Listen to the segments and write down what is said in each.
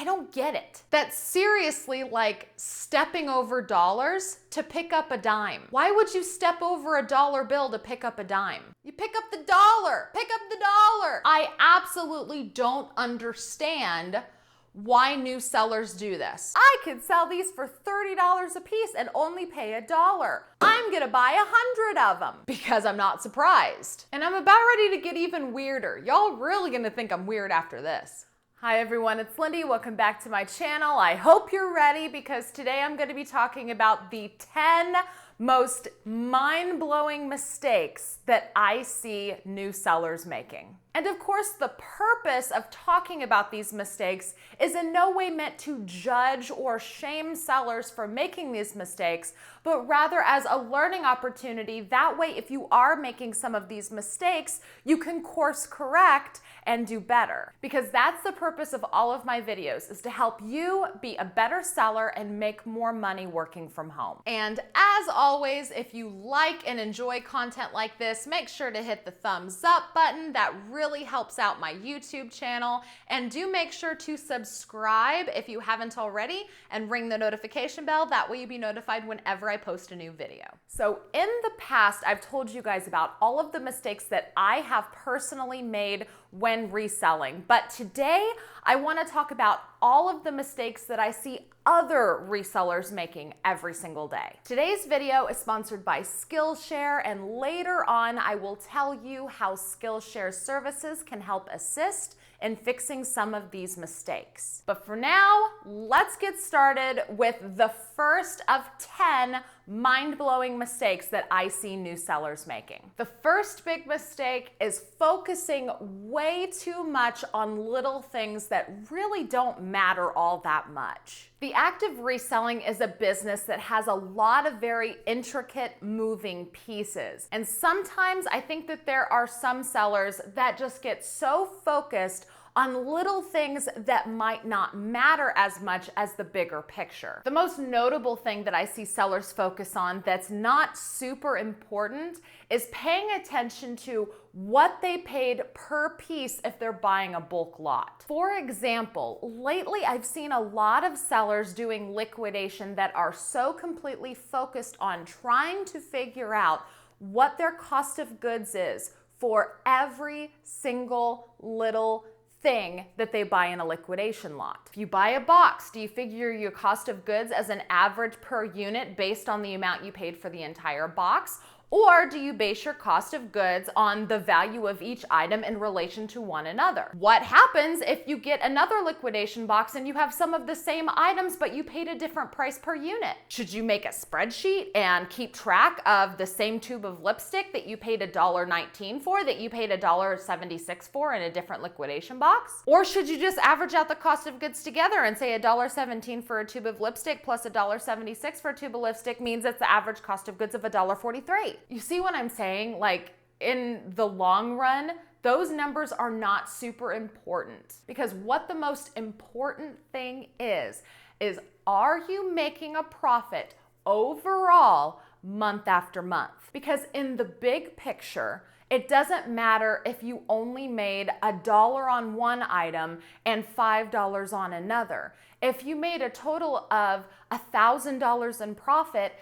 I don't get it. That's seriously like stepping over dollars to pick up a dime. Why would you step over a dollar bill to pick up a dime? You pick up the dollar, pick up the dollar. I absolutely don't understand why new sellers do this. I could sell these for $30 a piece and only pay $1. I'm gonna buy 100 of them because I'm not surprised. And I'm about ready to get even weirder. Y'all really gonna think I'm weird after this. Hi everyone, it's Lindey. Welcome back to my channel. I hope you're ready because today I'm gonna be talking about the 10 most mind-blowing mistakes that I see new sellers making. And of course, the purpose of talking about these mistakes is in no way meant to judge or shame sellers for making these mistakes, but rather as a learning opportunity. That way, if you are making some of these mistakes, you can course correct and do better. Because that's the purpose of all of my videos, is to help you be a better seller and make more money working from home. And as always, if you like and enjoy content like this, make sure to hit the thumbs up button. That really helps out my YouTube channel. And do make sure to subscribe if you haven't already and ring the notification bell. That way you'll be notified whenever I post a new video. So in the past, I've told you guys about all of the mistakes that I have personally made when reselling. But today, I want to talk about all of the mistakes that I see other resellers making every single day. Today's video is sponsored by Skillshare, and later on, I will tell you how Skillshare's services can help assist in fixing some of these mistakes. But for now, let's get started with the first of 10 mind-blowing mistakes that I see new sellers making. The first big mistake is focusing way too much on little things that really don't matter all that much. The act of reselling is a business that has a lot of very intricate moving pieces. And sometimes I think that there are some sellers that just get so focused on little things that might not matter as much as the bigger picture. The most notable thing that I see sellers focus on that's not super important is paying attention to what they paid per piece if they're buying a bulk lot. For example, lately I've seen a lot of sellers doing liquidation that are so completely focused on trying to figure out what their cost of goods is for every single little thing that they buy in a liquidation lot. If you buy a box, do you figure your cost of goods as an average per unit based on the amount you paid for the entire box? Or do you base your cost of goods on the value of each item in relation to one another? What happens if you get another liquidation box and you have some of the same items, but you paid a different price per unit? Should you make a spreadsheet and keep track of the same tube of lipstick that you paid $1.19 for, that you paid $1.76 for in a different liquidation box? Or should you just average out the cost of goods together and say $1.17 for a tube of lipstick plus $1.76 for a tube of lipstick means it's the average cost of goods of $1.43? You see what I'm saying? Like, in the long run, those numbers are not super important, because what the most important thing is are you making a profit overall month after month? Because in the big picture, it doesn't matter if you only made $1 on one item and $5 on another. If you made a total of $1,000 in profit,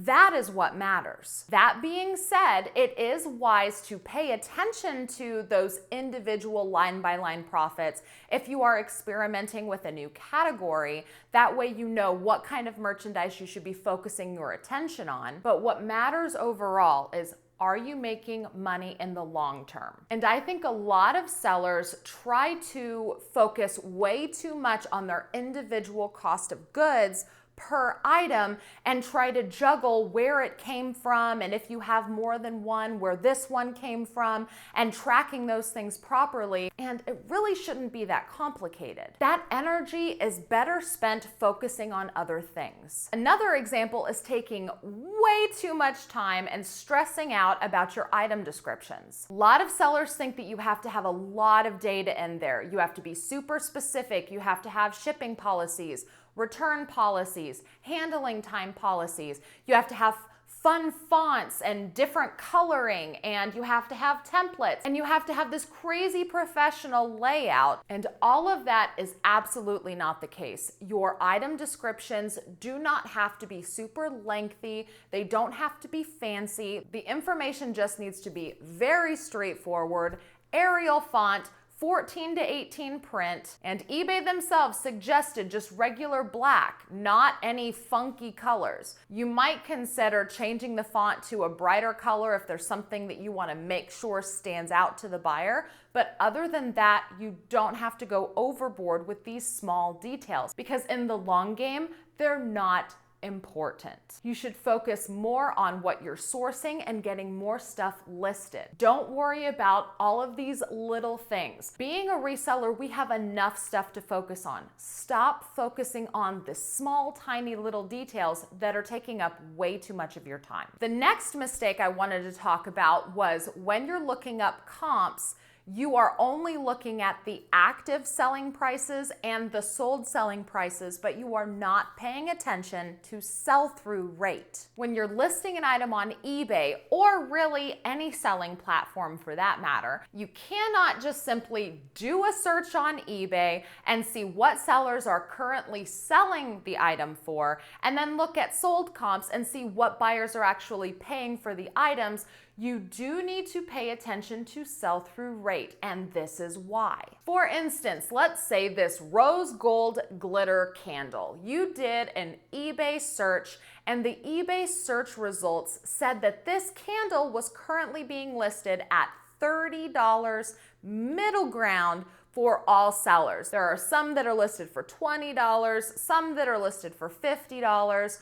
that is what matters. That being said, it is wise to pay attention to those individual line-by-line profits if you are experimenting with a new category. That way you know what kind of merchandise you should be focusing your attention on. But what matters overall is, are you making money in the long term? And I think a lot of sellers try to focus way too much on their individual cost of goods per item and try to juggle where it came from, and if you have more than one, where this one came from, and tracking those things properly. And it really shouldn't be that complicated. That energy is better spent focusing on other things. Another example is taking way too much time and stressing out about your item descriptions. A lot of sellers think that you have to have a lot of data in there. You have to be super specific. You have to have shipping policies, return policies, handling time policies. You have to have fun fonts and different coloring, and you have to have templates, and you have to have this crazy professional layout, and all of that is absolutely not the case. Your item descriptions do not have to be super lengthy. They don't have to be fancy. The information just needs to be very straightforward, Arial font, 14 to 18 print, and eBay themselves suggested just regular black, not any funky colors. You might consider changing the font to a brighter color if there's something that you want to make sure stands out to the buyer, but other than that, you don't have to go overboard with these small details because in the long game, they're not important. You should focus more on what you're sourcing and getting more stuff listed. Don't worry about all of these little things. Being a reseller, we have enough stuff to focus on. Stop focusing on the small, tiny little details that are taking up way too much of your time. The next mistake I wanted to talk about was when you're looking up comps, you are only looking at the active selling prices and the sold selling prices, but you are not paying attention to sell-through rate. When you're listing an item on eBay, or really any selling platform for that matter, you cannot just simply do a search on eBay and see what sellers are currently selling the item for, and then look at sold comps and see what buyers are actually paying for the items. You do need to pay attention to sell-through rate, and this is why. For instance, let's say this rose gold glitter candle. You did an eBay search, and the eBay search results said that this candle was currently being listed at $30 middle ground for all sellers. There are some that are listed for $20, some that are listed for $50,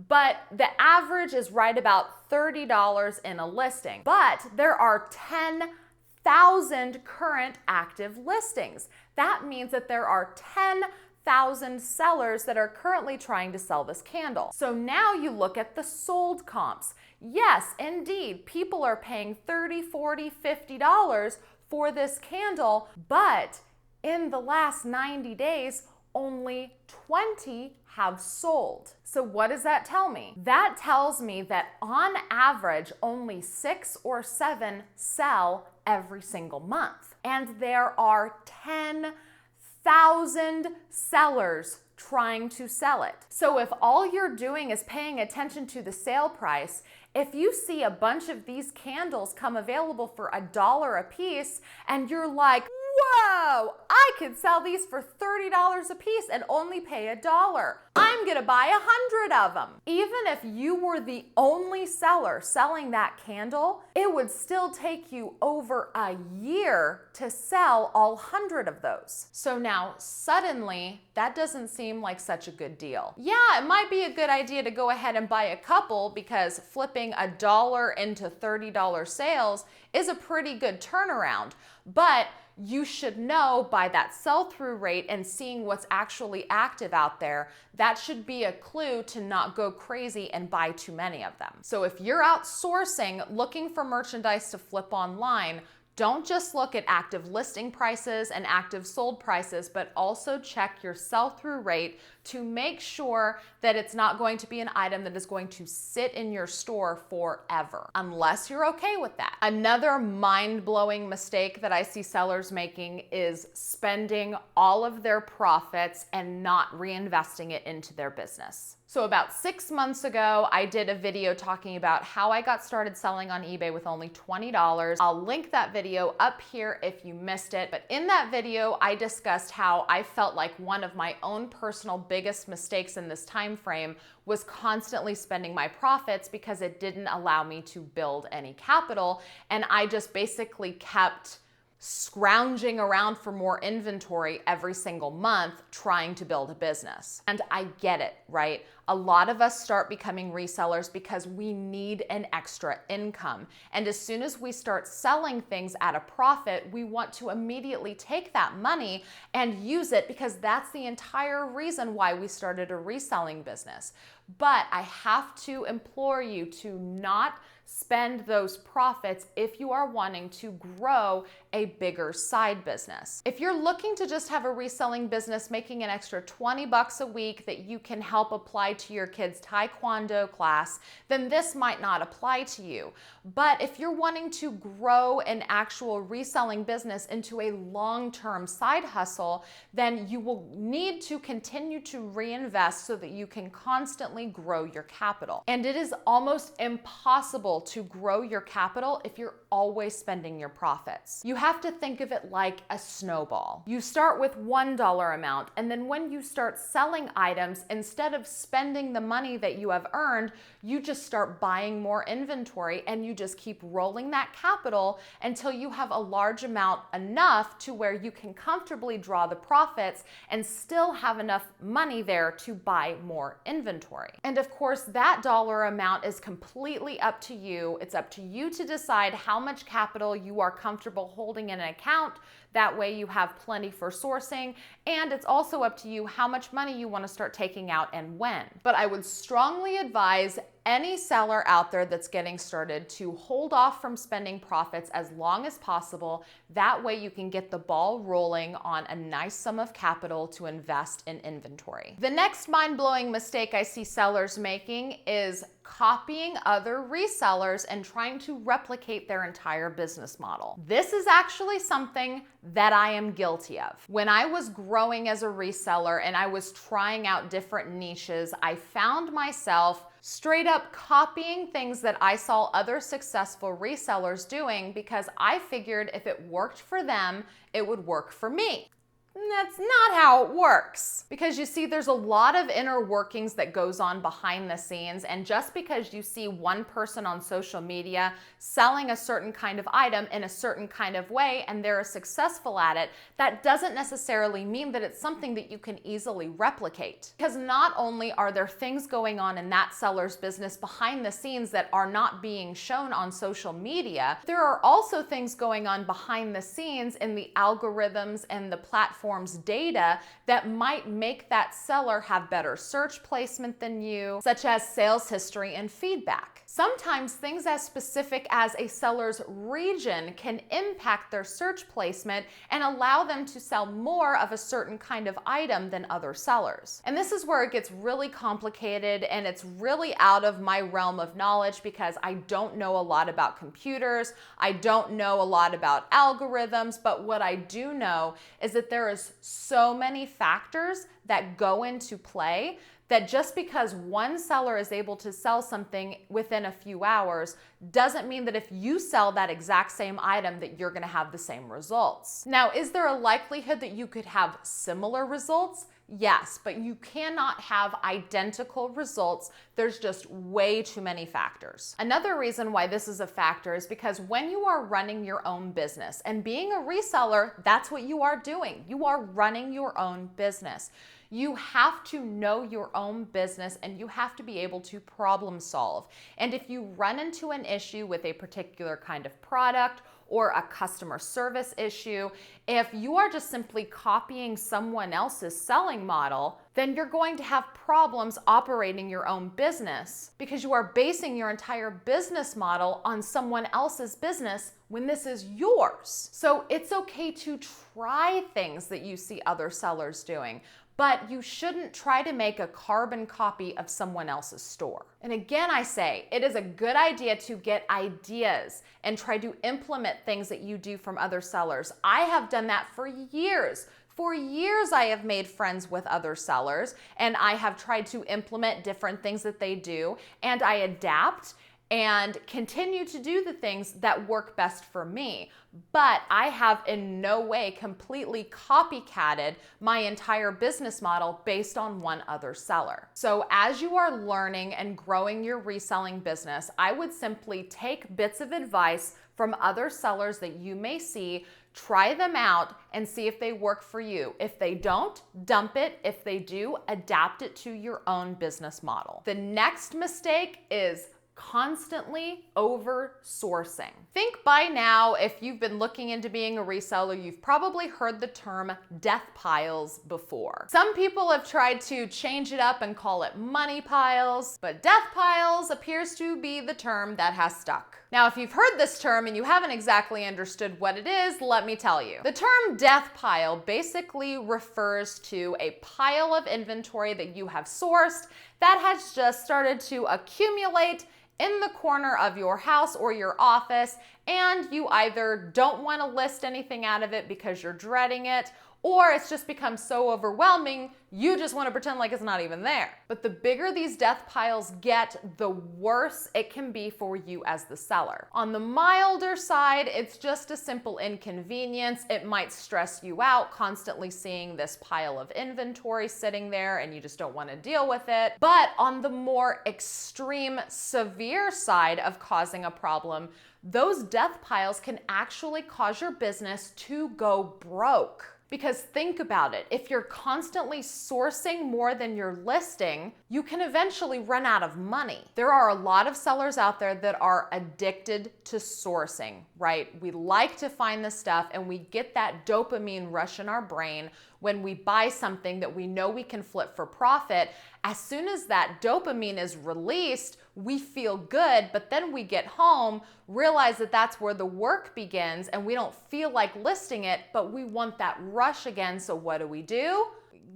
but the average is right about $30 in a listing. But there are 10,000 current active listings. That means that there are 10,000 sellers that are currently trying to sell this candle. So now you look at the sold comps. Yes, indeed, people are paying $30, $40, $50 for this candle, but in the last 90 days, only 20 have sold. So what does that tell me? That tells me that on average, only 6 or 7 sell every single month. And there are 10,000 sellers trying to sell it. So if all you're doing is paying attention to the sale price, if you see a bunch of these candles come available for $1 a piece and you're like, whoa, I could sell these for $30 a piece and only pay $1. I'm gonna buy 100 of them. Even if you were the only seller selling that candle, it would still take you over a year to sell all 100 of those. So now suddenly that doesn't seem like such a good deal. Yeah, it might be a good idea to go ahead and buy a couple because flipping $1 into $30 sales is a pretty good turnaround, but you should know by that sell-through rate and seeing what's actually active out there, that should be a clue to not go crazy and buy too many of them. So if you're out sourcing, looking for merchandise to flip online, don't just look at active listing prices and active sold prices, but also check your sell-through rate to make sure that it's not going to be an item that is going to sit in your store forever, unless you're okay with that. Another mind-blowing mistake that I see sellers making is spending all of their profits and not reinvesting it into their business. So about 6 months ago, I did a video talking about how I got started selling on eBay with only $20. I'll link that video up here if you missed it. But in that video, I discussed how I felt like one of my own personal biggest mistakes in this time frame was constantly spending my profits because it didn't allow me to build any capital. And I just basically kept scrounging around for more inventory every single month trying to build a business. And I get it, right? A lot of us start becoming resellers because we need an extra income. And as soon as we start selling things at a profit, we want to immediately take that money and use it because that's the entire reason why we started a reselling business. But I have to implore you to not spend those profits if you are wanting to grow a bigger side business. If you're looking to just have a reselling business making an extra 20 bucks a week that you can help apply to your kids' taekwondo class, then this might not apply to you. But if you're wanting to grow an actual reselling business into a long-term side hustle, then you will need to continue to reinvest so that you can constantly grow your capital. And it is almost impossible to grow your capital if you're always spending your profits. You have to think of it like a snowball. You start with $1 amount, and then when you start selling items, instead of spending the money that you have earned, you just start buying more inventory, and you just keep rolling that capital until you have a large amount, enough to where you can comfortably draw the profits and still have enough money there to buy more inventory. And of course, that dollar amount is completely up to you. It's up to you to decide how much capital you are comfortable holding in an account. That way you have plenty for sourcing, and it's also up to you how much money you want to start taking out and when. But I would strongly advise any seller out there that's getting started to hold off from spending profits as long as possible. That way you can get the ball rolling on a nice sum of capital to invest in inventory. The next mind-blowing mistake I see sellers making is copying other resellers and trying to replicate their entire business model. This is actually something that I am guilty of. When I was growing as a reseller and I was trying out different niches, I found myself straight up copying things that I saw other successful resellers doing because I figured if it worked for them, it would work for me. That's not how it works. Because you see, there's a lot of inner workings that goes on behind the scenes, and just because you see one person on social media selling a certain kind of item in a certain kind of way and they're successful at it, that doesn't necessarily mean that it's something that you can easily replicate. Because not only are there things going on in that seller's business behind the scenes that are not being shown on social media, there are also things going on behind the scenes in the algorithms and the platforms data that might make that seller have better search placement than you, such as sales history and feedback. Sometimes things as specific as a seller's region can impact their search placement and allow them to sell more of a certain kind of item than other sellers. And this is where it gets really complicated, and it's really out of my realm of knowledge because I don't know a lot about computers, I don't know a lot about algorithms, but what I do know is that there is so many factors that go into play that just because one seller is able to sell something within a few hours doesn't mean that if you sell that exact same item that you're going to have the same results. Now, is there a likelihood that you could have similar results? Yes, but you cannot have identical results. There's just way too many factors. Another reason why this is a factor is because when you are running your own business, and being a reseller, that's what you are doing. You are running your own business. You have to know your own business and you have to be able to problem solve. And if you run into an issue with a particular kind of product or a customer service issue, if you are just simply copying someone else's selling model, then you're going to have problems operating your own business because you are basing your entire business model on someone else's business when this is yours. So it's okay to try things that you see other sellers doing, but you shouldn't try to make a carbon copy of someone else's store. And again, I say, it is a good idea to get ideas and try to implement things that you do from other sellers. I have done that for years. For years, I have made friends with other sellers, and I have tried to implement different things that they do, and I adapt and continue to do the things that work best for me. But I have in no way completely copycatted my entire business model based on one other seller. So as you are learning and growing your reselling business, I would simply take bits of advice from other sellers that you may see, try them out and see if they work for you. If they don't, dump it. If they do, adapt it to your own business model. The next mistake is constantly oversourcing. Think by now, if you've been looking into being a reseller, you've probably heard the term death piles before. Some people have tried to change it up and call it money piles, but death piles appears to be the term that has stuck. Now, if you've heard this term and you haven't exactly understood what it is, let me tell you. The term death pile basically refers to a pile of inventory that you have sourced that has just started to accumulate in the corner of your house or your office, and you either don't want to list anything out of it because you're dreading it, or it's just become so overwhelming, you just want to pretend like it's not even there. But the bigger these death piles get, the worse it can be for you as the seller. On the milder side, it's just a simple inconvenience. It might stress you out constantly seeing this pile of inventory sitting there and you just don't want to deal with it. But on the more extreme, severe side of causing a problem, those death piles can actually cause your business to go broke. Because think about it, if you're constantly sourcing more than you're listing, you can eventually run out of money. There are a lot of sellers out there that are addicted to sourcing, right? We like to find the stuff and we get that dopamine rush in our brain when we buy something that we know we can flip for profit. As soon as that dopamine is released, we feel good, but then we get home, realize that that's where the work begins, and we don't feel like listing it, but we want that rush again, so what do?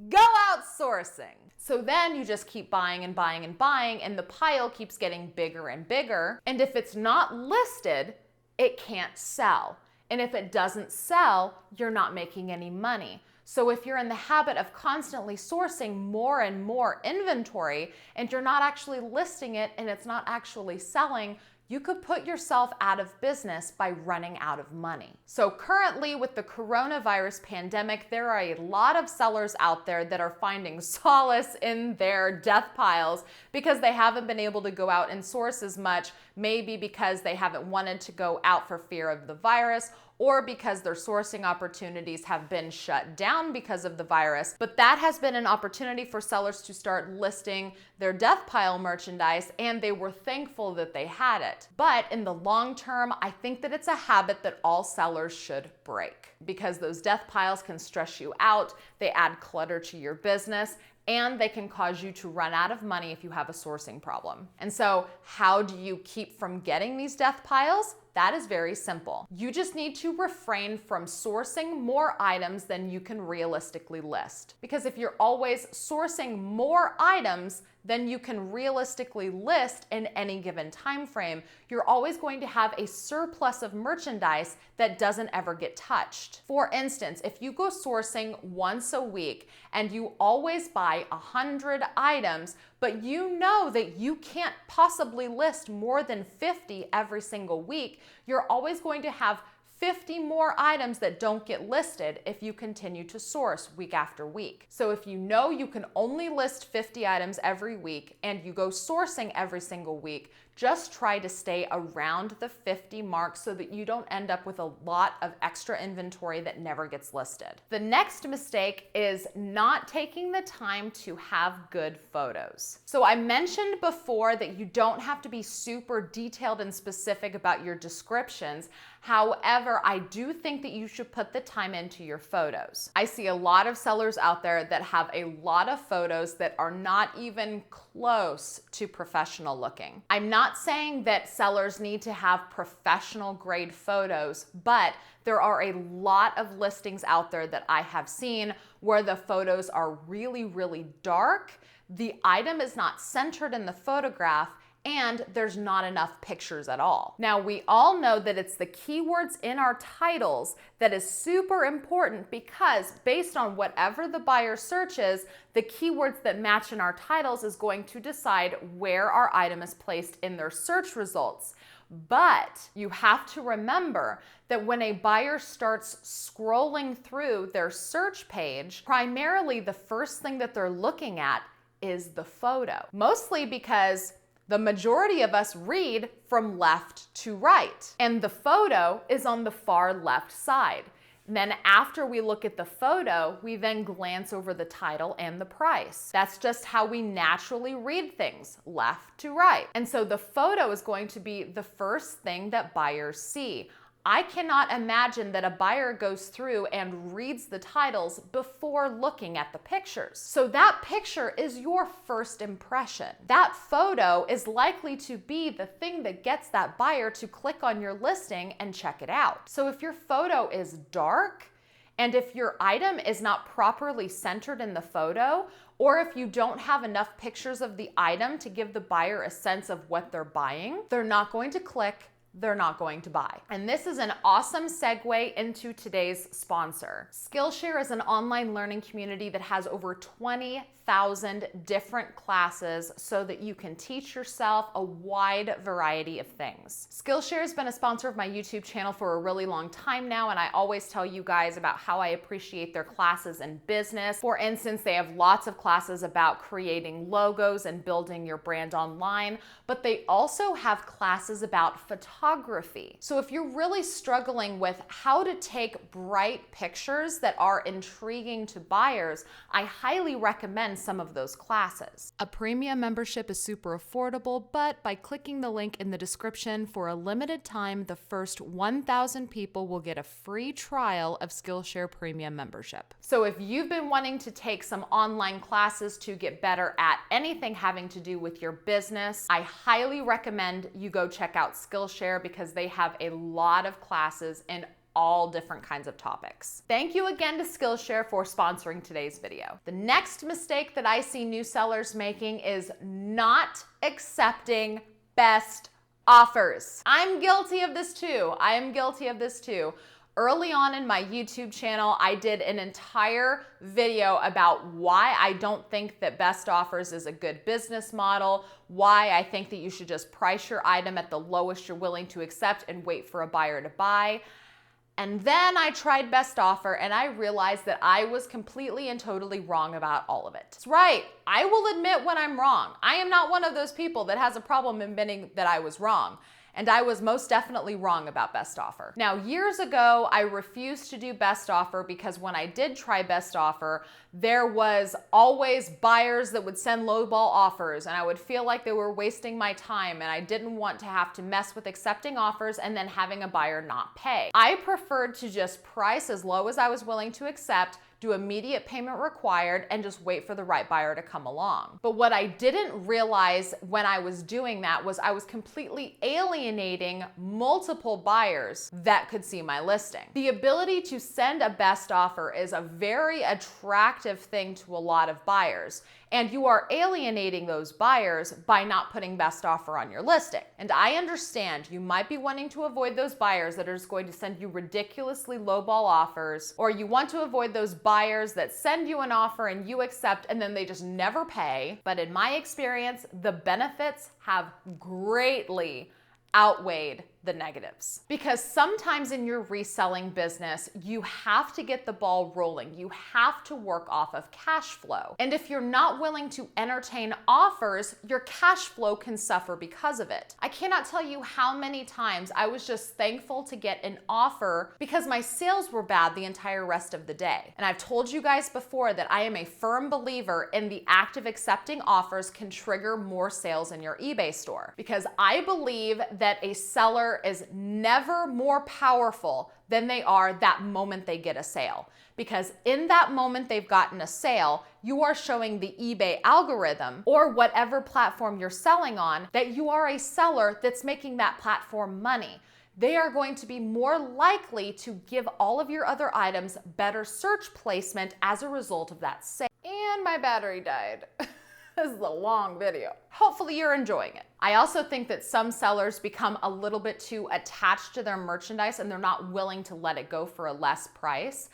Go outsourcing. So then you just keep buying and buying and buying, and the pile keeps getting bigger and bigger, and if it's not listed, it can't sell. And if it doesn't sell, you're not making any money. So if you're in the habit of constantly sourcing more and more inventory and you're not actually listing it and it's not actually selling, you could put yourself out of business by running out of money. So currently with the coronavirus pandemic, there are a lot of sellers out there that are finding solace in their death piles because they haven't been able to go out and source as much, maybe because they haven't wanted to go out for fear of the virus, or because their sourcing opportunities have been shut down because of the virus. But that has been an opportunity for sellers to start listing their death pile merchandise, and they were thankful that they had it. But in the long term, I think that it's a habit that all sellers should break, because those death piles can stress you out, they add clutter to your business, and they can cause you to run out of money if you have a sourcing problem. And so how do you keep from getting these death piles? That is very simple. You just need to refrain from sourcing more items than you can realistically list. Because if you're always sourcing more items than you can realistically list in any given time frame, you're always going to have a surplus of merchandise that doesn't ever get touched. For instance, if you go sourcing once a week and you always buy 100 items, but you know that you can't possibly list more than 50 every single week, you're always going to have 50 more items that don't get listed if you continue to source week after week. So if you know you can only list 50 items every week and you go sourcing every single week, just try to stay around the 50 mark so that you don't end up with a lot of extra inventory that never gets listed. The next mistake is not taking the time to have good photos. So I mentioned before that you don't have to be super detailed and specific about your descriptions. However, I do think that you should put the time into your photos. I see a lot of sellers out there that have a lot of photos that are not even close to professional looking. I'm not saying that sellers need to have professional grade photos, but there are a lot of listings out there that I have seen where the photos are really, really dark. The item is not centered in the photograph, and there's not enough pictures at all. Now, we all know that it's the keywords in our titles that is super important, because based on whatever the buyer searches, the keywords that match in our titles is going to decide where our item is placed in their search results. But you have to remember that when a buyer starts scrolling through their search page, primarily the first thing that they're looking at is the photo. Mostly because the majority of us read from left to right, and the photo is on the far left side. Then after we look at the photo, we then glance over the title and the price. That's just how we naturally read things, left to right. And so the photo is going to be the first thing that buyers see. I cannot imagine that a buyer goes through and reads the titles before looking at the pictures. So that picture is your first impression. That photo is likely to be the thing that gets that buyer to click on your listing and check it out. So if your photo is dark, and if your item is not properly centered in the photo, or if you don't have enough pictures of the item to give the buyer a sense of what they're buying, they're not going to click, they're not going to buy. And this is an awesome segue into today's sponsor. Skillshare is an online learning community that has over 20,000 different classes so that you can teach yourself a wide variety of things. Skillshare has been a sponsor of my YouTube channel for a really long time now, and I always tell you guys about how I appreciate their classes in business. For instance, they have lots of classes about creating logos and building your brand online, but they also have classes about photography. So if you're really struggling with how to take bright pictures that are intriguing to buyers, I highly recommend some of those classes. A premium membership is super affordable, but by clicking the link in the description for a limited time, the first 1,000 people will get a free trial of Skillshare Premium membership. So if you've been wanting to take some online classes to get better at anything having to do with your business, I highly recommend you go check out Skillshare because they have a lot of classes in all different kinds of topics. Thank you again to Skillshare for sponsoring today's video. The next mistake that I see new sellers making is not accepting best offers. I'm guilty of this too. I am guilty of this too. Early on in my YouTube channel, I did an entire video about why I don't think that best offers is a good business model, why I think that you should just price your item at the lowest you're willing to accept and wait for a buyer to buy. And then I tried best offer and I realized that I was completely and totally wrong about all of it. That's right, I will admit when I'm wrong. I am not one of those people that has a problem admitting that I was wrong. And I was most definitely wrong about best offer. Now, years ago, I refused to do best offer because when I did try best offer, there was always buyers that would send lowball offers and I would feel like they were wasting my time and I didn't want to have to mess with accepting offers and then having a buyer not pay. I preferred to just price as low as I was willing to accept, do immediate payment required, and just wait for the right buyer to come along. But what I didn't realize when I was doing that was I was completely alienating multiple buyers that could see my listing. The ability to send a best offer is a very attractive thing to a lot of buyers, and you are alienating those buyers by not putting best offer on your listing. And I understand you might be wanting to avoid those buyers that are just going to send you ridiculously lowball offers, or you want to avoid those buyers that send you an offer and you accept and then they just never pay. But in my experience, the benefits have greatly outweighed the negatives. Because sometimes in your reselling business, you have to get the ball rolling. You have to work off of cash flow. And if you're not willing to entertain offers, your cash flow can suffer because of it. I cannot tell you how many times I was just thankful to get an offer because my sales were bad the entire rest of the day. And I've told you guys before that I am a firm believer in the act of accepting offers can trigger more sales in your eBay store, because I believe that a seller is never more powerful than they are that moment they get a sale. Because in that moment they've gotten a sale, you are showing the eBay algorithm or whatever platform you're selling on that you are a seller that's making that platform money. They are going to be more likely to give all of your other items better search placement as a result of that sale. And my battery died. This is a long video. Hopefully you're enjoying it. I also think that some sellers become a little bit too attached to their merchandise and they're not willing to let it go for a less price.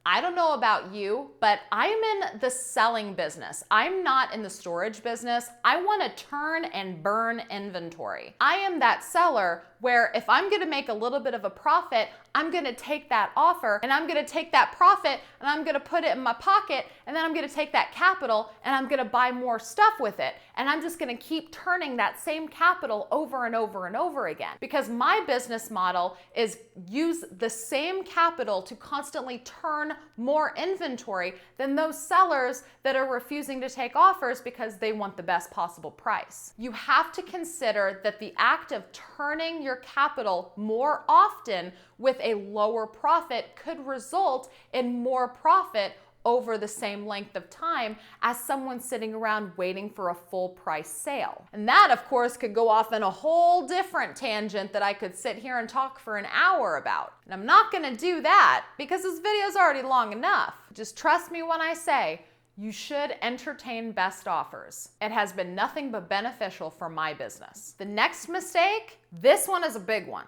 I don't know about you, but I'm in the selling business. I'm not in the storage business. I want to turn and burn inventory. I am that seller where if I'm going to make a little bit of a profit, I'm gonna take that offer and I'm gonna take that profit and I'm gonna put it in my pocket, and then I'm gonna take that capital and I'm gonna buy more stuff with it. And I'm just gonna keep turning that same capital over and over and over again. Because my business model is use the same capital to constantly turn more inventory than those sellers that are refusing to take offers because they want the best possible price. You have to consider that the act of turning your capital more often with a lower profit could result in more profit over the same length of time as someone sitting around waiting for a full price sale. And that, of course, could go off in a whole different tangent that I could sit here and talk for an hour about. And I'm not gonna do that because this video is already long enough. Just trust me when I say, you should entertain best offers. It has been nothing but beneficial for my business. The next mistake, this one is a big one.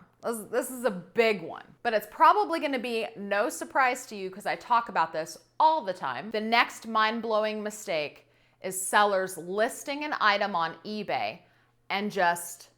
This is a big one, but it's probably gonna be no surprise to you because I talk about this all the time. The next mind-blowing mistake is sellers listing an item on eBay and just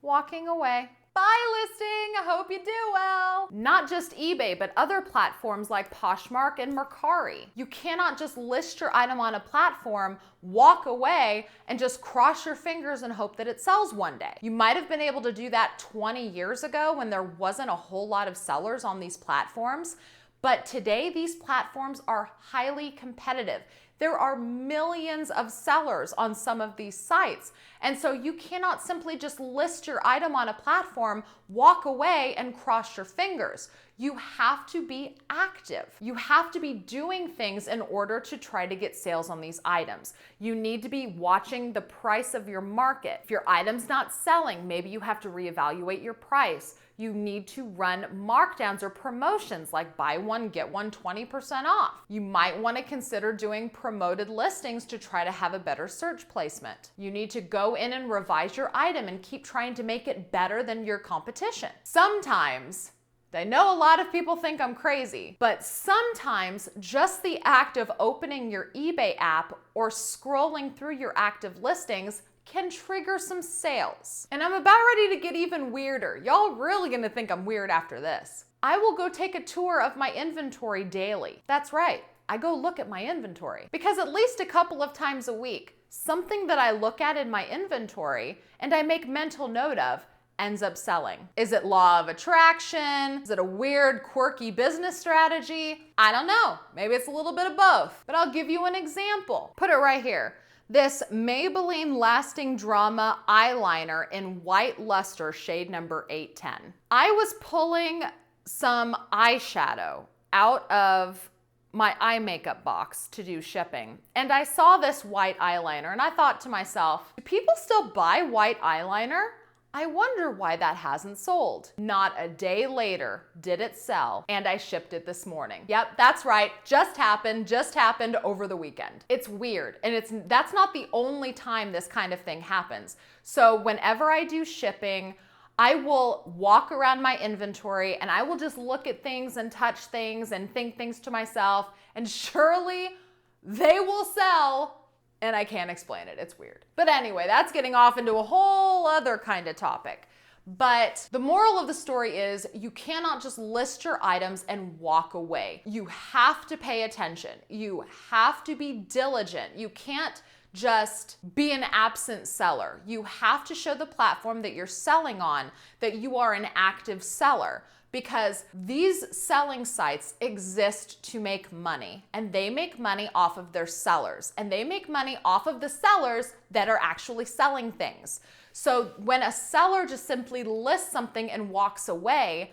walking away. Bye listing, I hope you do well. Not just eBay, but other platforms like Poshmark and Mercari. You cannot just list your item on a platform, walk away, and just cross your fingers and hope that it sells one day. You might have been able to do that 20 years ago when there wasn't a whole lot of sellers on these platforms, but today these platforms are highly competitive. There are millions of sellers on some of these sites. And so you cannot simply just list your item on a platform, walk away, and cross your fingers. You have to be active. You have to be doing things in order to try to get sales on these items. You need to be watching the price of your market. If your item's not selling, maybe you have to reevaluate your price. You need to run markdowns or promotions like buy one, get one 20% off. You might want to consider doing promoted listings to try to have a better search placement. You need to go in and revise your item and keep trying to make it better than your competition. Sometimes, I know a lot of people think I'm crazy, but sometimes just the act of opening your eBay app or scrolling through your active listings can trigger some sales. And I'm about ready to get even weirder. Y'all really gonna think I'm weird after this. I will go take a tour of my inventory daily. That's right, I go look at my inventory. Because at least a couple of times a week, something that I look at in my inventory and I make mental note of ends up selling. Is it law of attraction? Is it a weird, quirky business strategy? I don't know. Maybe it's a little bit of both. But I'll give you an example. Put it right here. This Maybelline Lasting Drama eyeliner in White Luster, shade number 810. I was pulling some eyeshadow out of my eye makeup box to do shipping, and I saw this white eyeliner, and I thought to myself, do people still buy white eyeliner? I wonder why that hasn't sold. Not a day later did it sell, and I shipped it this morning. Yep, that's right, just happened over the weekend. It's weird, and that's not the only time this kind of thing happens. So whenever I do shipping, I will walk around my inventory and I will just look at things and touch things and think things to myself, and surely they will sell. And I can't explain it, it's weird. But anyway, that's getting off into a whole other kind of topic. But the moral of the story is you cannot just list your items and walk away. You have to pay attention. You have to be diligent. You can't just be an absent seller. You have to show the platform that you're selling on that you are an active seller, because these selling sites exist to make money, and they make money off of their sellers, and they make money off of the sellers that are actually selling things. So when a seller just simply lists something and walks away,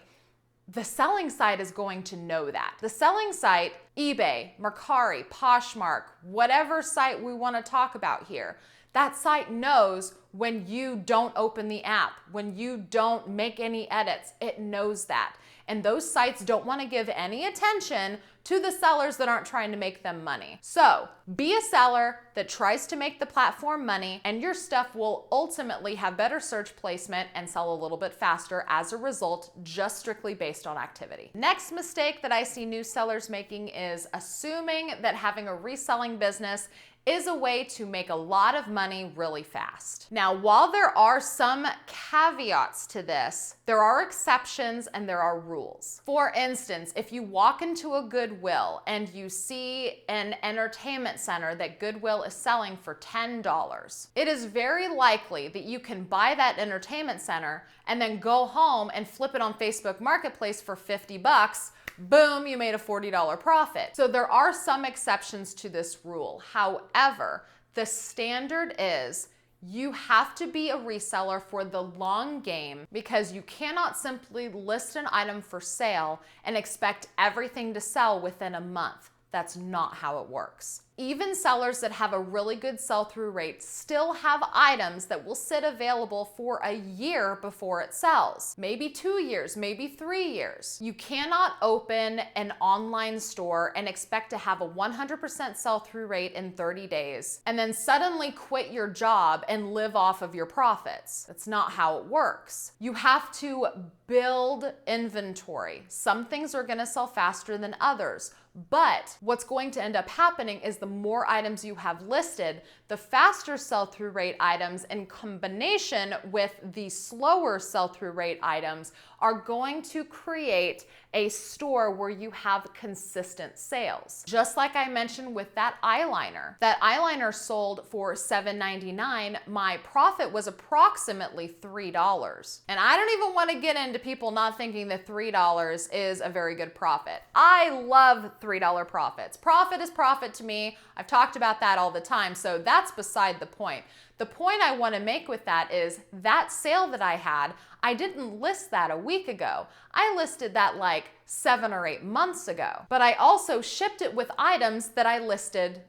the selling site is going to know that. The selling site, eBay, Mercari, Poshmark, whatever site we want to talk about here, that site knows when you don't open the app, when you don't make any edits, it knows that. And those sites don't want to give any attention to the sellers that aren't trying to make them money. So be a seller that tries to make the platform money, and your stuff will ultimately have better search placement and sell a little bit faster as a result, just strictly based on activity. Next mistake that I see new sellers making is assuming that having a reselling business is a way to make a lot of money really fast. Now, while there are some caveats to this, there are exceptions and there are rules. For instance, if you walk into a Goodwill and you see an entertainment center that Goodwill is selling for $10, it is very likely that you can buy that entertainment center and then go home and flip it on Facebook Marketplace for 50 bucks. Boom, you made a $40 profit. So there are some exceptions to this rule. However, the standard is you have to be a reseller for the long game, because you cannot simply list an item for sale and expect everything to sell within a month. That's not how it works. Even sellers that have a really good sell-through rate still have items that will sit available for a year before it sells. Maybe 2 years, maybe 3 years. You cannot open an online store and expect to have a 100% sell-through rate in 30 days and then suddenly quit your job and live off of your profits. That's not how it works. You have to build inventory. Some things are gonna sell faster than others. But what's going to end up happening is the more items you have listed, the faster sell-through rate items in combination with the slower sell-through rate items are going to create a store where you have consistent sales. Just like I mentioned with that eyeliner sold for $7.99, my profit was approximately $3. And I don't even want to get into people not thinking that $3 is a very good profit. I love $3 profits. Profit is profit to me. I've talked about that all the time, so that's beside the point. The point I want to make with that is that sale that I had, I didn't list that a week ago. I listed that like 7 or 8 months ago, but I also shipped it with items that I listed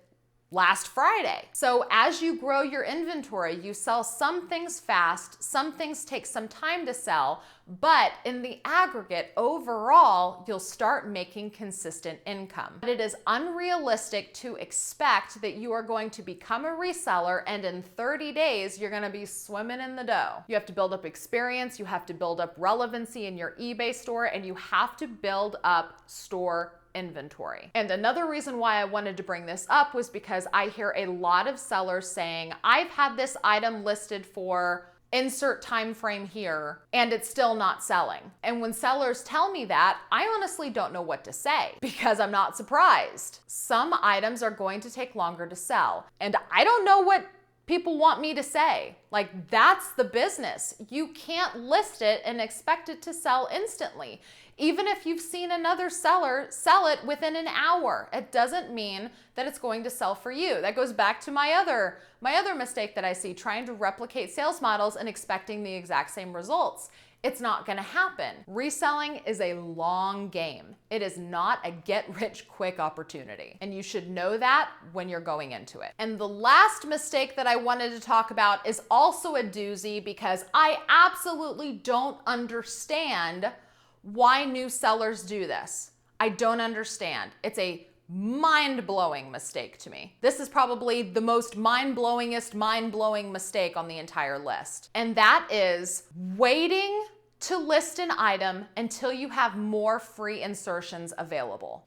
last Friday. So as you grow your inventory, you sell some things fast, some things take some time to sell, but in the aggregate, overall, you'll start making consistent income. But it is unrealistic to expect that you are going to become a reseller and in 30 days, you're gonna be swimming in the dough. You have to build up experience, you have to build up relevancy in your eBay store, and you have to build up store inventory. And another reason why I wanted to bring this up was because I hear a lot of sellers saying, I've had this item listed for insert time frame here and it's still not selling. And when sellers tell me that, I honestly don't know what to say because I'm not surprised. Some items are going to take longer to sell, and I don't know what people want me to say. Like, that's the business. You can't list it and expect it to sell instantly. Even if you've seen another seller sell it within an hour, it doesn't mean that it's going to sell for you. That goes back to my other mistake that I see, trying to replicate sales models and expecting the exact same results. It's not gonna happen. Reselling is a long game. It is not a get-rich-quick opportunity. And you should know that when you're going into it. And the last mistake that I wanted to talk about is also a doozy, because I absolutely don't understand why new sellers do this. I don't understand. It's a mind-blowing mistake to me. This is probably the most mind-blowing mistake on the entire list. And that is waiting to list an item until you have more free insertions available.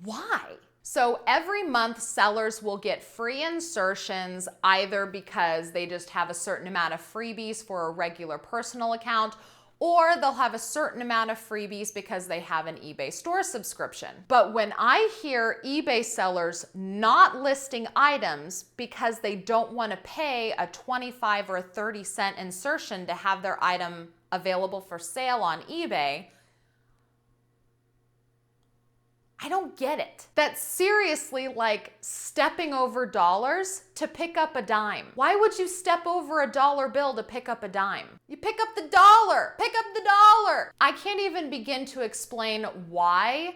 Why? So every month, sellers will get free insertions either because they just have a certain amount of freebies for a regular personal account, or they'll have a certain amount of freebies because they have an eBay store subscription. But when I hear eBay sellers not listing items because they don't want to pay a 25 or 30-cent insertion to have their item available for sale on eBay, I don't get it. That's seriously like stepping over dollars to pick up a dime. Why would you step over a dollar bill to pick up a dime? You pick up the dollar, pick up the dollar. I can't even begin to explain why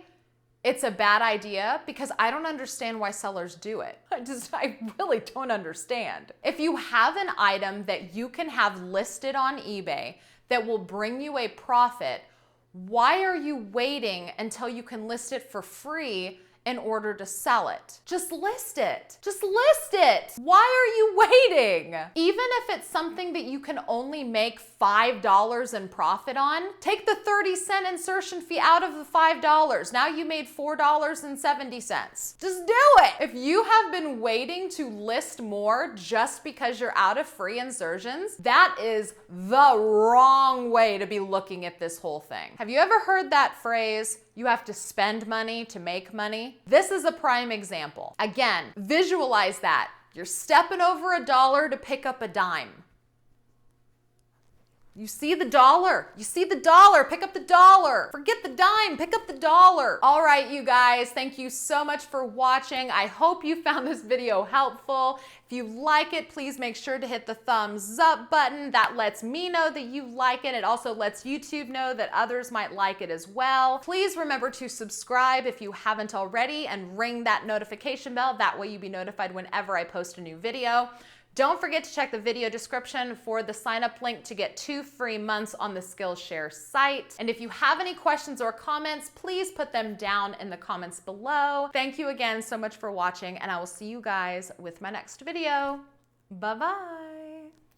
it's a bad idea, because I don't understand why sellers do it. I really don't understand. If you have an item that you can have listed on eBay that will bring you a profit, why are you waiting until you can list it for free in order to sell it. Just list it. Just list it. Why are you waiting? Even if it's something that you can only make $5 in profit on, take the 30-cent insertion fee out of the $5. Now you made $4.70. Just do it. If you have been waiting to list more just because you're out of free insertions, that is the wrong way to be looking at this whole thing. Have you ever heard that phrase, you have to spend money to make money? This is a prime example. Again, visualize that. You're stepping over $1 to pick up a dime. You see the dollar. You see the dollar. Pick up the dollar. Forget the dime. Pick up the dollar. All right, you guys. Thank you so much for watching. I hope you found this video helpful. If you like it, please make sure to hit the thumbs up button. That lets me know that you like it. It also lets YouTube know that others might like it as well. Please remember to subscribe if you haven't already and ring that notification bell. That way you'll be notified whenever I post a new video. Don't forget to check the video description for the sign-up link to get 2 free months on the Skillshare site. And if you have any questions or comments, please put them down in the comments below. Thank you again so much for watching, and I will see you guys with my next video. Bye-bye.